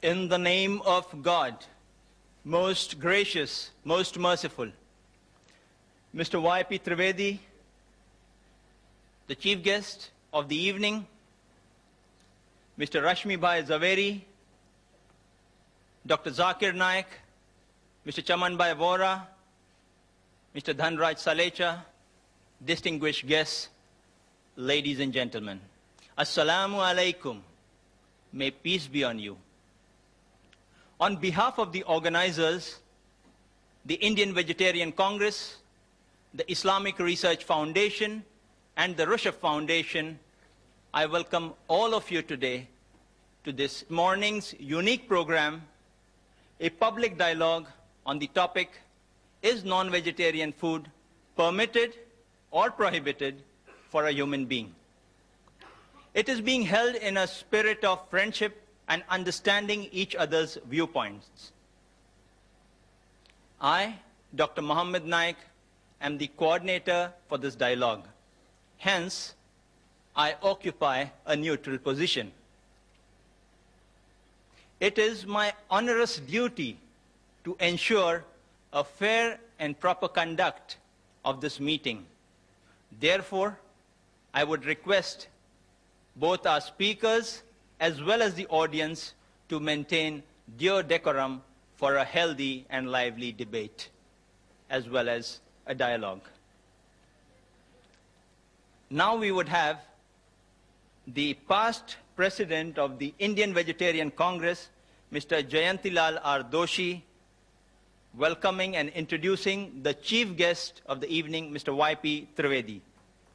In the name of God, most gracious, most merciful, Mr. Y.P. Trivedi, the chief guest of the evening, Mr. Rashmi Bhai Zaveri, Dr. Zakir Naik, Mr. Chaman Bhai Vora, Mr. Dhanraj Salecha, distinguished guests, ladies and gentlemen. Assalamu alaikum. May peace be on you. On behalf of the organizers, the Indian Vegetarian Congress, the Islamic Research Foundation, and the Rushdie Foundation, I welcome all of you today to this morning's unique program, a public dialogue on the topic, is non-vegetarian food permitted or prohibited for a human being? It is being held in a spirit of friendship and understanding each other's viewpoints. I, Dr. Mohammed Naik, am the coordinator for this dialogue. Hence, I occupy a neutral position. It is my onerous duty to ensure a fair and proper conduct of this meeting. Therefore, I would request both our speakers as well as the audience to maintain due decorum for a healthy and lively debate, as well as a dialogue. Now we would have the past president of the Indian Vegetarian Congress, Mr. Jayantilal R. Doshi, welcoming and introducing the chief guest of the evening, Mr. Y.P. Trivedi.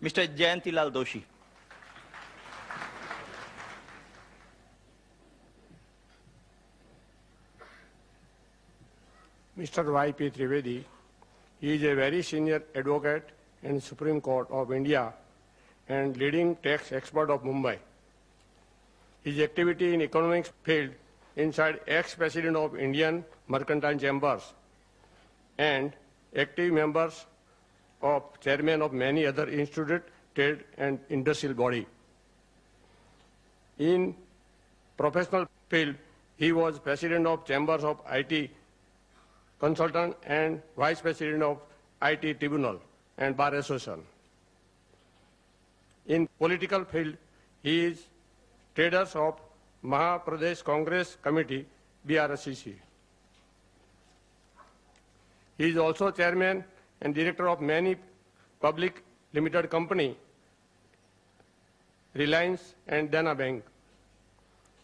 Mr. Jayantilal Doshi. Mr. Y.P. Trivedi is a very senior advocate in Supreme Court of India and leading tax expert of Mumbai. His activity in economics field inside ex-president of Indian Mercantile Chambers and active members of chairman of many other institute, trade and industrial body. In professional field, he was president of Chambers of IT Consultant and vice president of IT Tribunal and Bar Association. In political field, he is traders of Maha Pradesh Congress Committee, BRSCC. He is also chairman and director of many public limited company, Reliance and Dana Bank.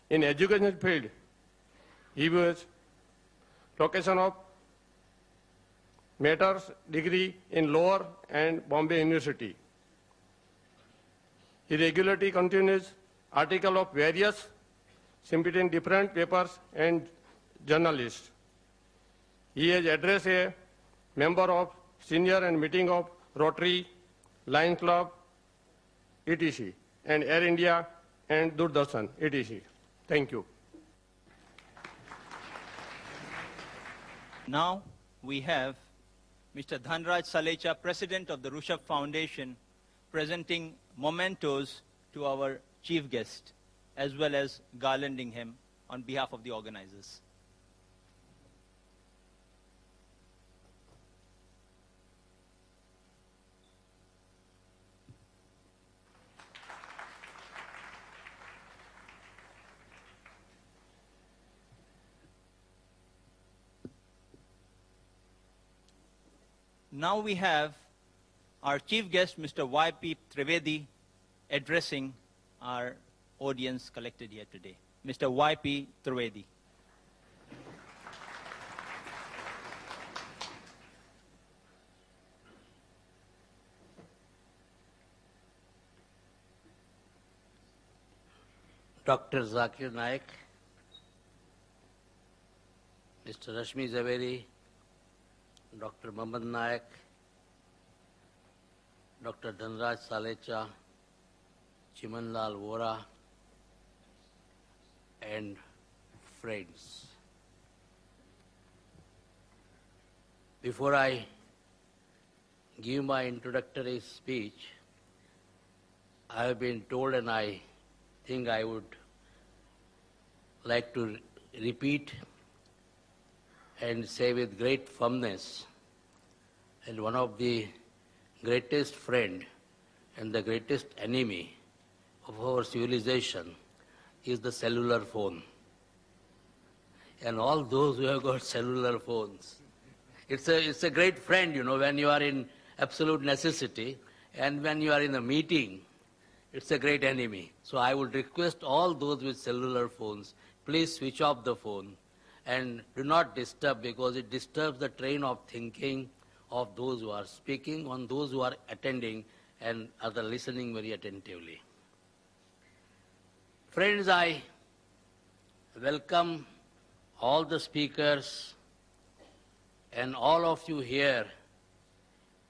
In education field, he was location of master's degree in Lower and Bombay University. He regularly continues articles of various in different papers and journalists. He has addressed a member of senior and meeting of Rotary, Lions Club, etc., and Air India and Doordarshan, etc. Thank you. Now we have Mr. Dhanraj Salecha, President of the Rushdie Foundation, presenting mementos to our chief guest, as well as garlanding him on behalf of the organizers. Now we have our chief guest, Mr. Y.P. Trivedi, addressing our audience collected here today. Mr. Y.P. Trivedi. Dr. Zakir Naik, Mr. Rashmi Zaveri, Dr. Mohammed Naik, Dr. Dhanraj Salecha, Chimanlal Vora, and friends. Before I give my introductory speech, I have been told, and I think I would like to repeat and say with great firmness, and one of the greatest friend and the greatest enemy of our civilization is the cellular phone. And all those who have got cellular phones, it's a great friend, you know, when you are in absolute necessity, and when you are in a meeting, it's a great enemy. So I would request all those with cellular phones, please switch off the phone and do not disturb, because it disturbs the train of thinking of those who are speaking, on those who are attending and are listening very attentively. Friends, I welcome all the speakers and all of you here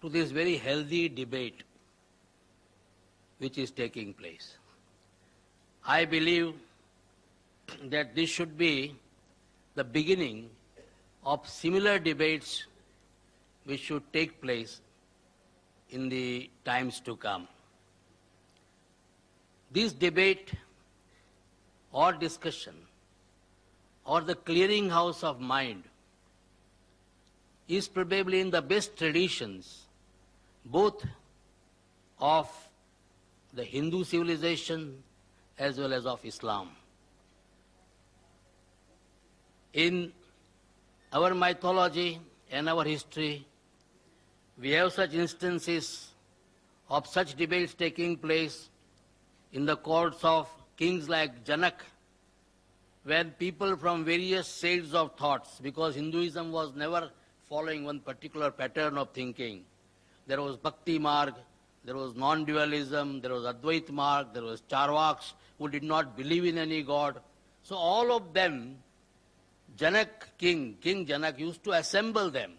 to this very healthy debate which is taking place. I believe that this should be the beginning of similar debates which should take place in the times to come. This debate or discussion or the clearinghouse of mind is probably in the best traditions both of the Hindu civilization as well as of Islam. In our mythology and our history, we have such instances of such debates taking place in the courts of kings like Janak, when people from various shades of thoughts, because Hinduism was never following one particular pattern of thinking. There was Bhakti Marg, there was non-dualism, there was Advait Marg, there was Charvaks who did not believe in any god. So all of them, King Janak used to assemble them,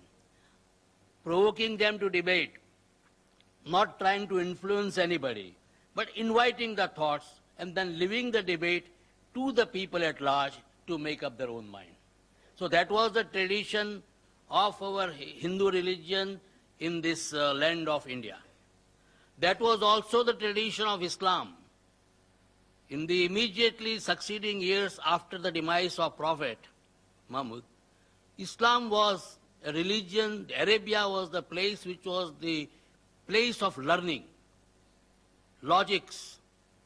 provoking them to debate, not trying to influence anybody, but inviting the thoughts and then leaving the debate to the people at large to make up their own mind. So that was the tradition of our Hindu religion in this land of India. That was also the tradition of Islam. In the immediately succeeding years after the demise of Prophet Muhammad, Islam was a religion, Arabia was the place which was the place of learning, logics,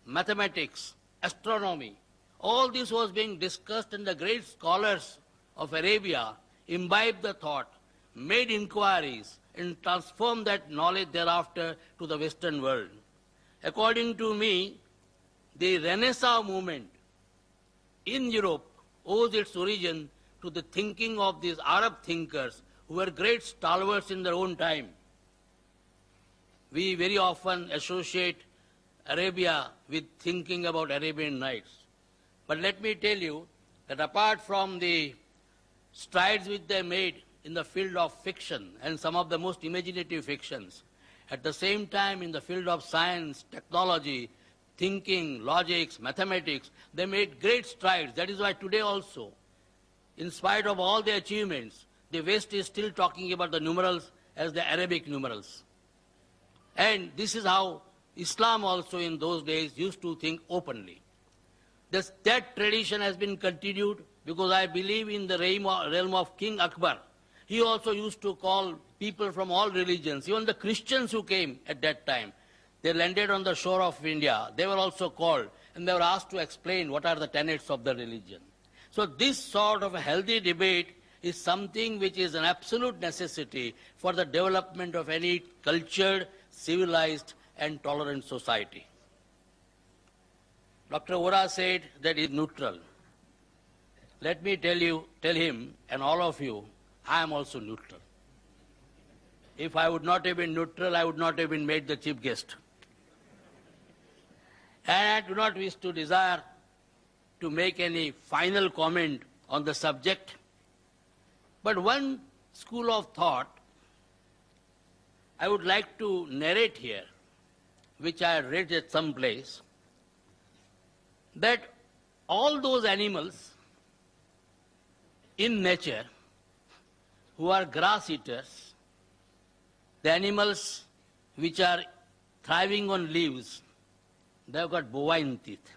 mathematics, astronomy. All this was being discussed, and the great scholars of Arabia imbibed the thought, made inquiries, and transformed that knowledge thereafter to the Western world. According to me, the Renaissance movement in Europe owes its origin to the thinking of these Arab thinkers who were great stalwarts in their own time. We very often associate Arabia with thinking about Arabian Nights. But let me tell you that apart from the strides which they made in the field of fiction and some of the most imaginative fictions, at the same time in the field of science, technology, thinking, logics, mathematics, they made great strides. That is why today also, in spite of all their achievements, the West is still talking about the numerals as the Arabic numerals. And this is how Islam also in those days used to think openly. That tradition has been continued because I believe in the realm of King Akbar. He also used to call people from all religions, even the Christians who came at that time. They landed on the shore of India. They were also called and they were asked to explain what are the tenets of the religion. So this sort of a healthy debate is something which is an absolute necessity for the development of any cultured, civilized and tolerant society. Dr. Vora said that he is neutral. Let me tell him and all of you, I am also neutral. If I would not have been neutral, I would not have been made the chief guest. And I do not wish to desire to make any final comment on the subject. But one school of thought I would like to narrate here, which I read at some place, that all those animals in nature who are grass eaters, the animals which are thriving on leaves, they have got bovine teeth.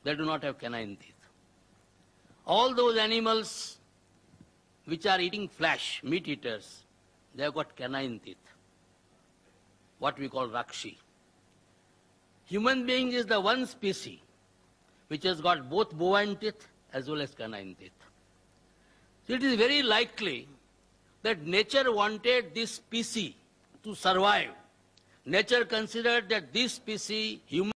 They do not have canine teeth. All those animals which are eating flesh, meat eaters, they have got canine teeth, what we call Rakshi. Human being is the one species which has got both bovine teeth as well as canine teeth. So it is very likely that nature wanted this species to survive. Nature considered that this species, human